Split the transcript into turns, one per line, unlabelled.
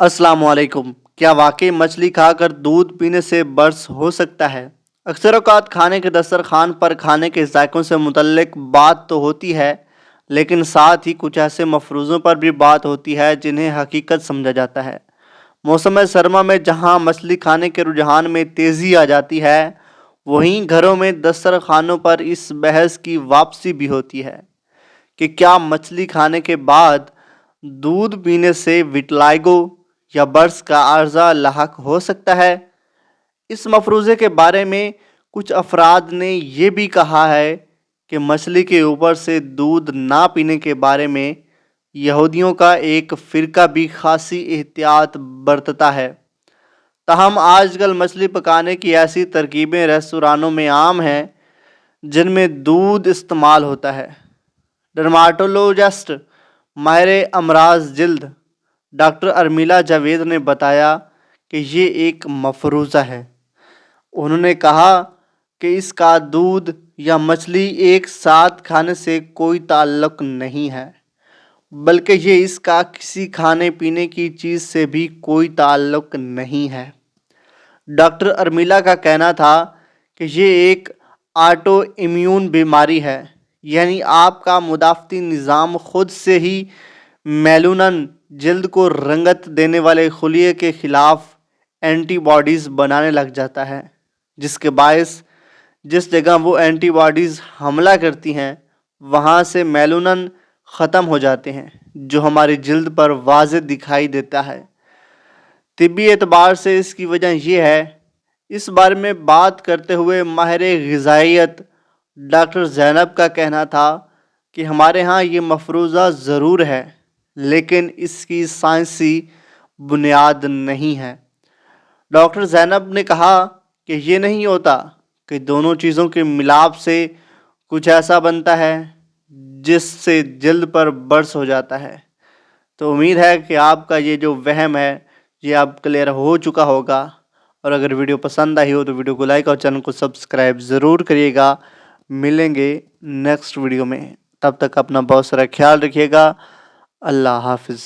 अस्सलाम वालेकुम। क्या वाकई मछली खाकर दूध पीने से बर्स हो सकता है? अक्सर औक़ात खाने के दस्तरखान पर खाने के ज़ायक़ों से मुतल्लिक बात तो होती है, लेकिन साथ ही कुछ ऐसे मफ़रूज़ों पर भी बात होती है जिन्हें हकीकत समझा जाता है। मौसम सरमा में जहाँ मछली खाने के रुझान में तेज़ी आ जाती है, वहीं घरों में दस्तरखानों पर इस बहस की वापसी भी होती है कि क्या मछली खाने के बाद दूध पीने से विटिलिगो या बर्स का आर्जा लाहक हो सकता है। इस मफरूज़े के बारे में कुछ अफराद ने यह भी कहा है कि मछली के ऊपर से दूध ना पीने के बारे में यहूदियों का एक फ़िरका भी खासी एहतियात बरतता है। ताहम आजकल मछली पकाने की ऐसी तरकीबें रेस्तोरानों में आम हैं जिनमें दूध इस्तेमाल होता है। डर्माटोलॉजिस्ट माहिर अमराज जिल्द डॉक्टर अर्मिला जावेद ने बताया कि ये एक मफरूज़ा है। उन्होंने कहा कि इसका दूध या मछली एक साथ खाने से कोई ताल्लुक़ नहीं है, बल्कि ये इसका किसी खाने पीने की चीज़ से भी कोई ताल्लुक़ नहीं है। डॉक्टर अर्मिला का कहना था कि ये एक ऑटो इम्यून बीमारी है, यानी आपका मुदाफ़ती निज़ाम खुद से ही मेलानिन जल्द को रंगत देने वाले खुलिये के ख़िलाफ़ एंटीबॉडीज़ बनाने लग जाता है, जिसके बायस जिस जगह वो एंटीबॉडीज़ हमला करती हैं वहाँ से मेलानिन ख़त्म हो जाते हैं, जो हमारी जल्द पर वाज़े दिखाई देता है। तिब्बी एतबार से इसकी वजह यह है। इस बारे में बात करते हुए माहिर ग़िज़ाइयत डॉक्टर ज़ैनब का कहना था कि हमारे यहाँ ये मफरूज़ा ज़रूर है, लेकिन इसकी साइंसी बुनियाद नहीं है। डॉक्टर ज़ैनब ने कहा कि ये नहीं होता कि दोनों चीज़ों के मिलाप से कुछ ऐसा बनता है जिससे जल्द पर बर्स हो जाता है। तो उम्मीद है कि आपका ये जो वहम है ये अब क्लियर हो चुका होगा, और अगर वीडियो पसंद आई हो तो वीडियो को लाइक और चैनल को सब्सक्राइब ज़रूर करिएगा। मिलेंगे नेक्स्ट वीडियो में, तब तक अपना बहुत सारा ख्याल रखिएगा। अल्लाह हाफ़िज़।